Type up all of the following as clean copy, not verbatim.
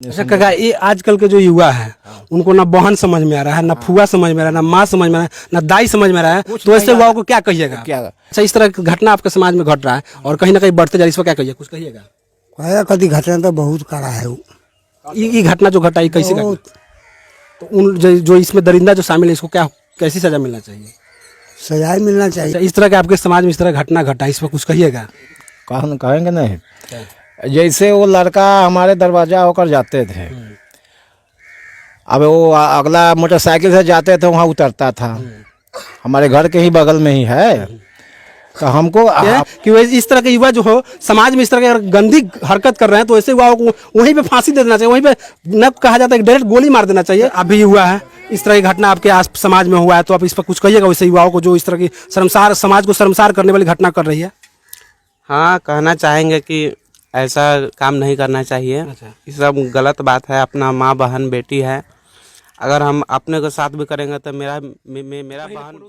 अच्छा काका, ये आजकल के जो युवा है उनको ना बहन समझ में आ रहा है, ना फुआ समझ में आ रहा है, ना माँ समझ में आ रहा है, ना दाई समझ में आ रहा है, तो ऐसे युवाओं को क्या कहिएगा? क्या अच्छा, इस तरह की घटना आपके समाज में घट रहा है और कहीं ना कहीं बढ़ते जा रही है, इसको क्या कहिए, कुछ कहिएगा? कहेगा कभी घटना तो बहुत कड़ा है वो। ये घटना जो घटा, ये कैसी घटना? बहुत तो उन जो इसमें दरिंदा जो शामिल है, इसको क्या कैसी सजा मिलना चाहिए? सजाए मिलना चाहिए। अच्छा, इस तरह के आपके समाज में इस तरह घटना घटा, इस पर कुछ कहिएगा? कहेंगे नहीं। जैसे वो लड़का हमारे दरवाजा होकर जाते थे, अब वो अगला मोटरसाइकिल से जाते थे, वहाँ उतरता था, हमारे घर के ही बगल में ही है, तो हमको कि वे इस तरह के युवा जो हो समाज में इस तरह की गंदी हरकत कर रहे हैं, तो ऐसे युवाओं को वहीं पे फांसी दे देना चाहिए, वहीं पे न कहा जाता है डायरेक्ट गोली मार देना चाहिए। अभी हुआ है इस तरह की घटना आपके आस समाज में हुआ है, तो आप इस पर कुछ कहिएगा वैसे युवाओं को जो इस तरह की शर्मसार, समाज को शर्मसार करने वाली घटना कर रही है? हाँ, कहना चाहेंगे कि ऐसा काम नहीं करना चाहिए। ये सब गलत बात है। अपना माँ बहन बेटी है, अगर हम अपने के साथ भी करेंगे तो मेरा बहन।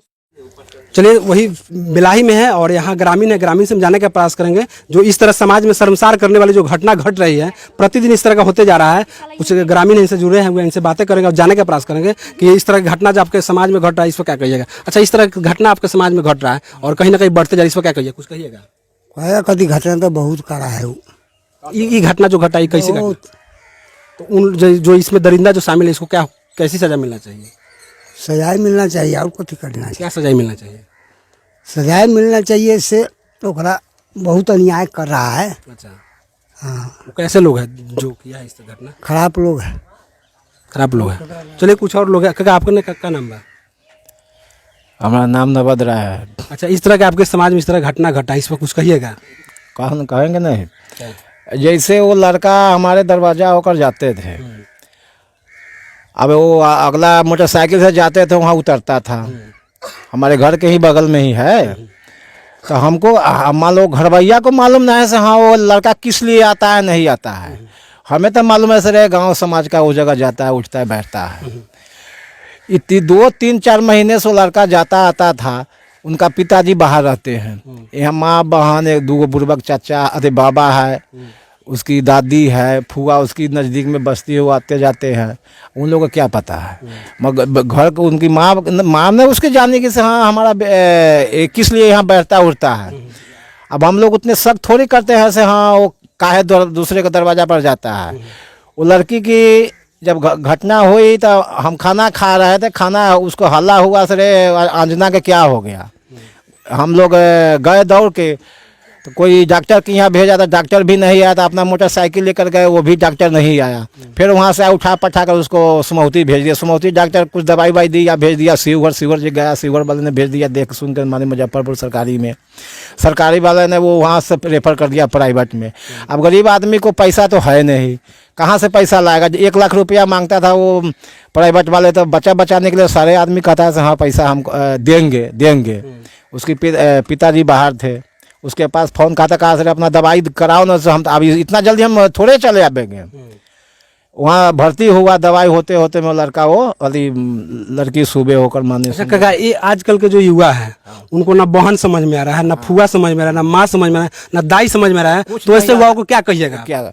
चलिए, वही बिलाही में है और यहाँ ग्रामीण है, ग्रामीण से हम जाने का प्रयास करेंगे जो इस तरह समाज में शर्मसार करने वाली जो घटना घट रही है, प्रतिदिन इस तरह का होते जा रहा है। कुछ ग्रामीण इनसे जुड़े हैं, इनसे बातें करेंगे और जाने का प्रयास करेंगे कि इस तरह की घटना जो आपके समाज में घट रहा है, इसको क्या कहिएगा? अच्छा, इस तरह की घटना आपके समाज में घट रहा है और कहीं ना कहीं बढ़ते जा रही है, इसको क्या कहिए, कुछ कहिएगा? कहेगा कभी घटना तो बहुत कड़ा है वो। ये घटना जो घटा, ये कैसी घटना? बहुत तो उन जो इसमें दरिंदा जो शामिल है, इसको क्या कैसी सजा मिलना चाहिए? सजाए मिलना चाहिए और कुछ करना चाहिए। क्या सजा मिलना चाहिए? सजाए मिलना चाहिए, इससे ओकरा बहुत अन्याय कर रहा है। अच्छा, हाँ, वो कैसे लोग हैं जो किया है इस घटना? खराब लोग है। खराब लोग हैं। चलिए, कुछ और लोग हैं। काका, आपने क्या नाम बा? हमारा नाम नवद रहा है। अच्छा, इस तरह के आपके समाज में इस तरह घटना घटा, इस पर कुछ कहिएगा? कहेंगे नहीं। जैसे वो लड़का हमारे दरवाजा होकर जाते थे, अब वो अगला मोटरसाइकिल से जाते थे, वहाँ उतरता था, हमारे घर के ही बगल में ही है, तो हमको मान लो घरवैया को मालूम नहीं है से हाँ वो लड़का किस लिए आता है, नहीं आता है। हमें तो मालूम है सर, गांव समाज का वो जगह जाता है, उठता है, बैठता है। इतनी 2-3-4 महीने से वो लड़का जाता आता था। उनका पिताजी बाहर रहते हैं, यहाँ माँ बहन, एक 2 बुढ़बक चाचा, अरे बाबा है, उसकी दादी है, फुआ उसकी नज़दीक में बसती है, वो आते जाते हैं। उन लोगों को क्या पता है, मगर घर को उनकी माँ ने उसके जाने की से हाँ हमारा किस लिए यहाँ बैठता उठता है। अब हम लोग उतने शक थोड़ी करते हैं से हाँ वो काहे दूसरे के दरवाजा पर जाता है। वो लड़की की जब घटना हुई तो हम खाना खा रहे थे, खाना उसको हल्ला हुआ सरे अंजना के क्या हो गया। हम लोग गए दौड़ के, तो कोई डॉक्टर के यहाँ भेजा था, डॉक्टर भी नहीं आया था, अपना मोटरसाइकिल लेकर गए, वो भी डॉक्टर नहीं आया। फिर वहाँ से उठा पठा कर उसको सुमौती भेज दिया। सुमौती डॉक्टर कुछ दवाई वाई दी या भेज दिया शिवहर जो गया, शिवहर वाले ने भेज दिया, देख सुन कर माने मुजफ्फरपुर सरकारी में, सरकारी वाले ने वो वहाँ से रेफर कर दिया प्राइवेट में। अब गरीब आदमी को पैसा तो है नहीं, कहाँ से पैसा लाएगा? 1 लाख रुपया मांगता था वो प्राइवेट वाले, तो बच्चा बचाने के लिए सारे आदमी कहता है हाँ पैसा हम देंगे। उसके पिताजी बाहर थे, उसके पास फ़ोन खाता कहा सर अपना दवाई कराओ ना, हम अभी इतना जल्दी हम थोड़े चले आएंगे। वहाँ भर्ती हुआ, दवाई होते होते में लड़का वो वाली लड़की सुबह होकर माने। अच्छा काका, ये आजकल के जो युवा है उनको ना बहन समझ में आ रहा है, ना फुआ समझ में आ रहा है, ना माँ समझ में आ रहा है, ना दाई समझ में आ रहा है, तो ऐसे युवाओं को क्या कहिएगा? क्या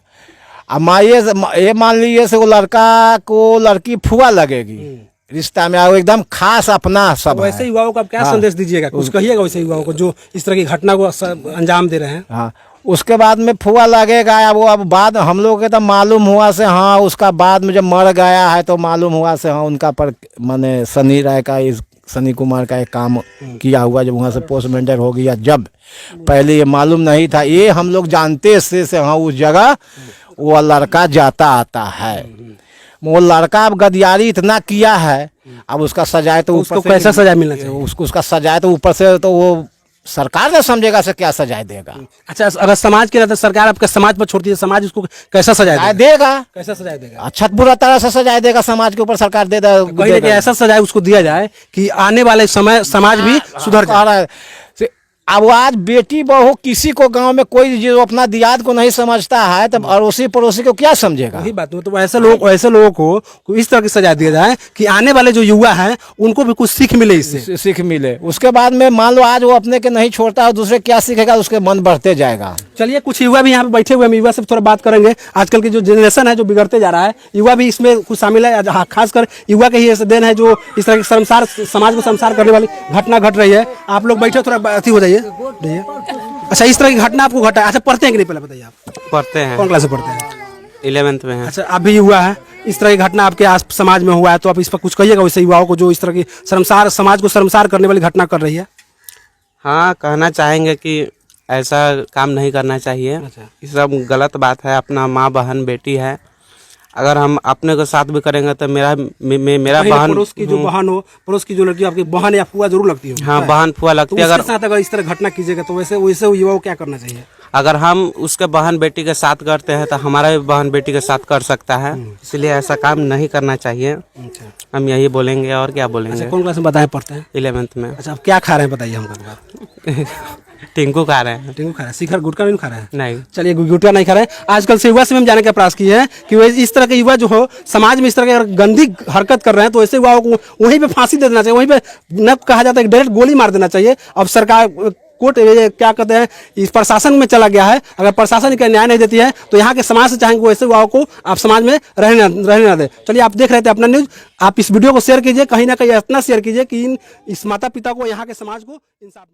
अब माँ ये मान लीजिए से वो लड़का को लड़की फुआ लगेगी रिश्ता में, एकदम खास अपना सब। वैसे युवाओं को आप क्या संदेश दीजिएगा, कुछ कहिएगा वैसे युवाओं को जो इस तरह की घटना को अंजाम दे रहे हैं? हाँ, उसके बाद में फुआ लगेगा वो। अब बाद हम लोग के तो मालूम हुआ से हाँ, उसका बाद में जब मर गया है तो मालूम हुआ से हाँ उनका पर माने शनि कुमार का एक काम किया हुआ, जब वहाँ से पोस्टमार्टम हो गया। जब पहले ये मालूम नहीं था, ये हम लोग जानते से हाँ उस जगह वो लड़का जाता आता है। वो लड़का अब गद्दारी इतना किया है, अब उसका सजाए तो उसको कैसा सजा मिलना चाहिए? उसका सजाए तो ऊपर से तो वो सरकार ने समझेगा से क्या सजाए देगा। अच्छा, अगर समाज के रहते सरकार आपके समाज पर छोड़ती है, समाज उसको कैसा सजाए देगा? कैसा सजाए देगा? अच्छा बुरा तरह से सजाए देगा, समाज के ऊपर सरकार दे देगा। ऐसा सजाए उसको दिया जाए कि आने वाले समय समाज भी सुधर जाए। अब आज बेटी बहू किसी को गांव में कोई जो अपना दियाद को नहीं समझता है तब अड़ोसी पड़ोसी को क्या समझेगा। वही बात, तो ऐसे लोगों को इस तरह की सजा दिया जाए कि आने वाले जो युवा हैं उनको भी कुछ सीख मिले, इससे सीख मिले। उसके बाद में मान लो आज वो अपने के नहीं छोड़ता है, दूसरे क्या सीखेगा, उसके मन बढ़ते जाएगा। चलिए कुछ युवा भी यहाँ पे बैठे हुए हैं, युवा से थोड़ा बात करेंगे। आजकल की जो जनरेशन है जो बिगड़ते जा रहा है, युवा भी इसमें कुछ शामिल है। खासकर युवा के ही ऐसे देन है जो इस तरह की शर्मसार, समाज को शर्मसार करने वाली घटना घट रही है। आप लोग बैठे थोड़ा अति हो जाइए। अच्छा, इस तरह की घटना आपको घटा? अच्छा, पढ़ते हैं कि नहीं, पहले बताइए आप पढ़ते हैं, कौन क्लास में पढ़ते हैं? 11th में है। अच्छा, आप भी युवा है, इस तरह की घटना आपके आस समाज में हुआ है तो आप इस पर कुछ कहिएगा वैसे युवाओं को जो इस तरह की शर्मसार, समाज को शर्मसार करने वाली घटना कर रही है? हाँ, कहना चाहेंगे कि ऐसा काम नहीं करना चाहिए। अच्छा। ये सब गलत बात है। अपना माँ बहन बेटी है, अगर हम अपने को साथ भी करेंगे तो मेरा कहीं बहन, पड़ोस की जो बहन हो, पड़ोस की जो लड़की आपकी बहन या फुआ जरूर लगती हो। हाँ, बहन फुआ तो लगती है। उसके साथ अगर इस तरह घटना कीजिएगा तो वैसे युवाओं को क्या करना चाहिए? अगर हम उसके बहन बेटी के साथ करते हैं तो हमारा भी बहन बेटी के साथ कर सकता है, इसलिए ऐसा काम नहीं करना चाहिए। अच्छा, हम यही बोलेंगे और क्या बोलेंगे। कौन क्लास में बताएं पढ़ते हैं? 11th में। अच्छा, आप क्या खा रहे हैं बताइए हमको? टिंकू खा रहे हैं। टिंकू खा रहे हैं, शिखर गुटखा नहीं खा रहे हैं? नहीं। चलिए, गुटखा नहीं खा रहे हैं। आजकल से युवा से हम जानने का प्रयास किए हैं कि वे इस तरह के युवा जो हो समाज में इस तरह की अगर गंदी हरकत कर रहे हैं तो ऐसे युवाओं को वहीं पे फांसी दे देना चाहिए, वहीं पे न कहा जाता है कि डायरेक्ट गोली मार देना चाहिए। अब सरकार कोर्ट क्या कहते हैं इस प्रशासन में चला गया है, अगर प्रशासन का न्याय नहीं देती है तो यहाँ के समाज से चाहेंगे वैसे युवाओं को आप समाज में रहने ना दें। चलिए, आप देख रहे थे अपना न्यूज, आप इस वीडियो को शेयर कीजिए, कहीं ना कहीं इतना शेयर कीजिए कि इस माता पिता को, यहाँ के समाज को इंसाफ